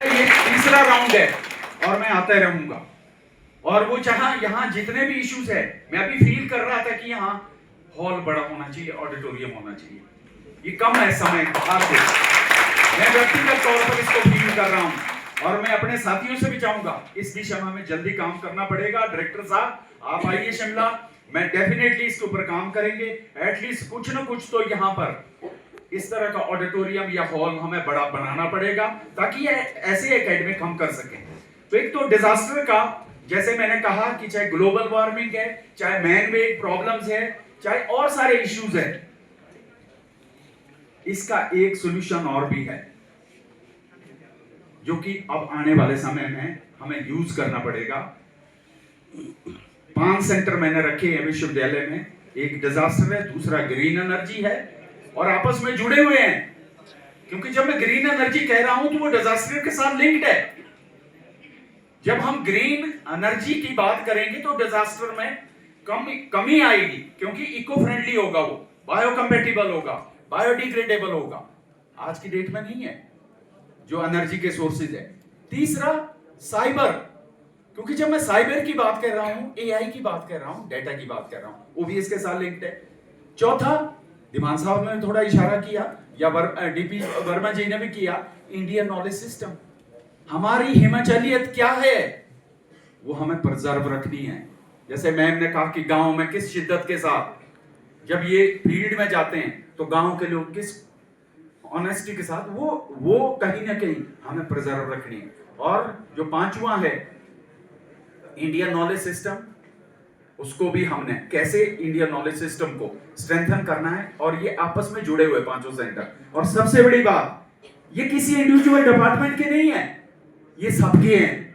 ये तीसरा राउंड है और मैं आता रहूंगा। और वो चाहा यहाँ जितने भी इश्यूज है, मैं अभी फील कर रहा था कि यहाँ हॉल बड़ा होना चाहिए, ऑडिटोरियम होना चाहिए। ये कम है समय बाहर से, मैं व्यक्तिगत तौर पर इसको फील कर रहा हूँ और मैं अपने साथियों से भी चाहूंगा इस दिशा में हमें जल्दी काम करना पड़ेगा। डायरेक्टर साहब आप आइए शिमला, मैं डेफिनेटली इसके ऊपर काम करेंगे। एटलीस्ट कुछ ना कुछ तो यहाँ पर इस तरह का ऑडिटोरियम या हॉल हमें बड़ा बनाना पड़ेगा ताकि ये ऐसे एकेडमिक हम कर सकें। तो एक तो डिजास्टर का, जैसे मैंने कहा कि चाहे ग्लोबल वार्मिंग है, चाहे मैन मेड प्रॉब्लम्स है, चाहे और सारे इश्यूज है, इसका एक सॉल्यूशन और भी है जो कि अब आने वाले समय में हमें यूज करना पड़ेगा। 5 सेंटर मैंने रखे हैं विश्वविद्यालय में, एक डिजास्टर है, दूसरा ग्रीन एनर्जी है और आपस में जुड़े हुए हैं। क्योंकि जब मैं ग्रीन एनर्जी कह रहा हूं तो वो डिजास्टर के साथ लिंक्ड है। जब हम ग्रीन एनर्जी की बात करेंगे तो डिजास्टर में कमी आएगी, क्योंकि इको फ्रेंडली होगा, वो बायोकम्पैटिबल होगा, बायोडिग्रेडेबल होगा। आज की डेट में नहीं है जो एनर्जी के सोर्सेज है। तीसरा साइबर, क्योंकि जब मैं साइबर की बात कर रहा हूं, एआई की बात कर रहा हूं, डेटा की बात कर रहा हूं, वो भी इसके साथ लिंक्ड है। चौथा, दिमान साहब ने थोड़ा इशारा किया या डीपी वर्मा जी ने भी किया, इंडियन नॉलेज सिस्टम। हमारी हिमाचलियत क्या है वो हमें प्रिजर्व रखनी है। जैसे मैम ने कहा कि गांव में किस शिद्दत के साथ जब ये फील्ड में जाते हैं तो गांव के लोग किस ऑनेस्टी के साथ वो कहीं ना कहीं हमें प्रिजर्व रखनी है। और जो पांचवा है इंडियन नॉलेज सिस्टम, उसको भी हमने कैसे इंडियन नॉलेज सिस्टम को स्ट्रेंथन करना है, और ये आपस में जुड़े हुए पांचों सेंटर। और सबसे बड़ी बात, ये किसी इंडिविजुअल डिपार्टमेंट के नहीं है, ये सबके हैं,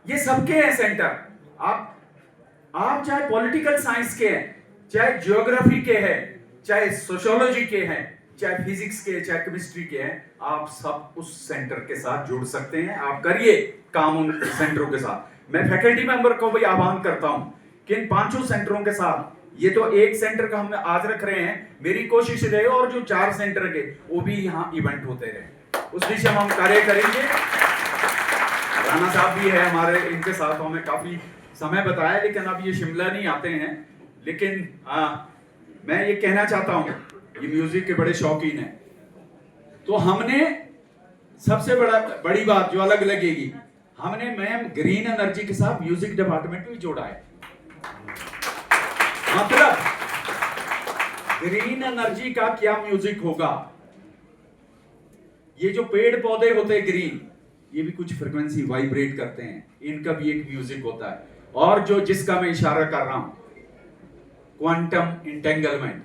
ये सबके हैं सेंटर। आप चाहे पॉलिटिकल साइंस के हैं, चाहे ज्योग्राफी के हैं, चाहे सोशियोलॉजी के हैं, चाहे फिजिक्स के, चाहे केमिस्ट्री के हैं, आप सब उस सेंटर के साथ जुड़ सकते हैं। आप करिए काम उन सेंटरों के साथ। मैं फैकल्टी मेंबर को भी आह्वान करता हूं कि इन पांचों सेंटरों के साथ, ये तो एक सेंटर का हम आज रख रहे हैं, मेरी कोशिश रहे और जो 4 सेंटर के वो भी यहाँ इवेंट होते रहे, उस दिशा में हम कार्य करेंगे। राणा साहब भी है हमारे, इनके साथ हमें काफी समय बताया, लेकिन अब ये शिमला नहीं आते हैं। लेकिन मैं ये कहना चाहता हूं, ये म्यूजिक के बड़े शौकीन हैं, तो हमने सबसे बड़ी बात जो अलग लगेगी, हमने मैम ग्रीन एनर्जी के साथ म्यूजिक डिपार्टमेंट भी जोड़ा है। मतलब ग्रीन एनर्जी का क्या म्यूजिक होगा, ये जो पेड़ पौधे होते हैं ग्रीन, ये भी कुछ फ्रीक्वेंसी वाइब्रेट करते हैं, इनका भी एक म्यूजिक होता है। और जो जिसका मैं इशारा कर रहा हूं, क्वांटम इंटेंगलमेंट,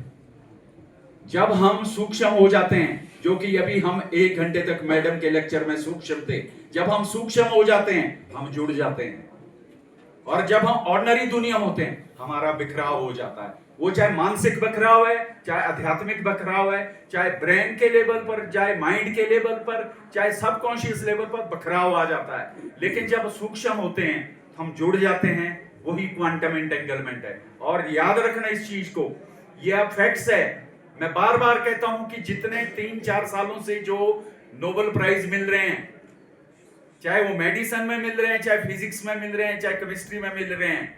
जब हम सूक्ष्म हो जाते हैं, जो कि अभी हम 1 घंटे तक मैडम के लेक्चर में सूक्ष्म थे, जब हम सूक्ष्म हो जाते हैं हम जुड़ जाते हैं। और जब हम ऑर्डिनरी दुनिया में होते हैं हमारा बिखराव हो जाता है, वो चाहे मानसिक बिखराव है, चाहे आध्यात्मिक बिखराव है, चाहे ब्रेन के लेवल पर, चाहे माइंड के लेवल पर, चाहे सबकॉन्शियस लेवल पर बिखराव आ जाता है। लेकिन जब सूक्ष्म होते हैं हम जुड़ जाते हैं, वही क्वांटम एंटेंगलमेंट है। और याद रखना इस चीज को, ये फैक्ट्स है। मैं बार बार कहता हूं कि जितने 3-4 सालों से जो नोबेल प्राइज मिल रहे हैं, चाहे वो मेडिसिन में मिल रहे हैं, चाहे फिजिक्स में मिल रहे हैं, चाहे केमिस्ट्री में मिल रहे हैं,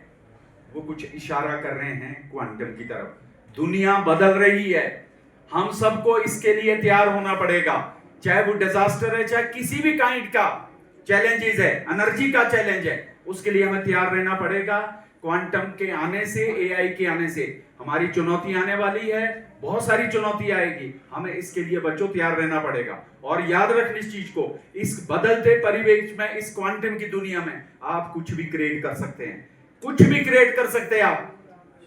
वो कुछ इशारा कर रहे हैं क्वांटम की तरफ। दुनिया बदल रही है, हम सबको इसके लिए तैयार होना पड़ेगा। चाहे वो डिजास्टर है, चाहे किसी भी काइंड का चैलेंजेस है, एनर्जी का चैलेंज है, उसके लिए हमें तैयार रहना पड़ेगा। क्वांटम के आने से, एआई के आने से हमारी चुनौती आने वाली है, बहुत सारी चुनौती आएगी, हमें इसके लिए बच्चों तैयार रहना पड़ेगा। और याद रखनी इस चीज को, इस बदलते परिवेश में, इस क्वांटम की दुनिया में आप कुछ भी क्रिएट कर सकते हैं, कुछ भी क्रिएट कर सकते हैं आप।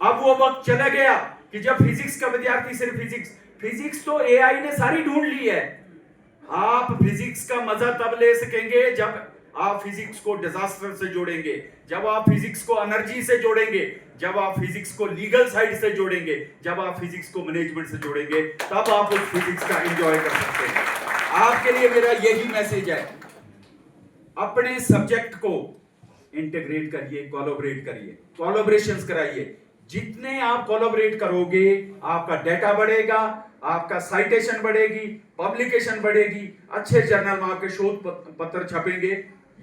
अब वो वक्त चला गया कि जब फिजिक्स का विद्यार्थी सिर्फ फिजिक्स तो एआई ने सारी ढूंढ ली है। आप फिजिक्स का मजा तब ले सकेंगे जब आप फिजिक्स को डिजास्टर से जोड़ेंगे, जब आप फिजिक्स को एनर्जी से जोड़ेंगे, जब आप फिजिक्स को लीगल साइड से जोड़ेंगे, जब आप फिजिक्स को मैनेजमेंट से जोड़ेंगे, तब आप उस फिजिक्स का एंजॉय कर सकते हैं। आपके लिए मेरा यही मैसेज है, अपने सब्जेक्ट को इंटीग्रेट करिए, कोलैबोरेट करिए, कोलैबोरेशंस कराइए। जितने आप कोलैबोरेट करोगे आपका डेटा बढ़ेगा, आपका साइटेशन बढ़ेगी, पब्लिकेशन बढ़ेगी, अच्छे जर्नल में आपके शोध पत्र छपेंगे।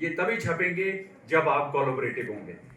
ये तभी छपेंगे जब आप कोलैबोरेटिव होंगे।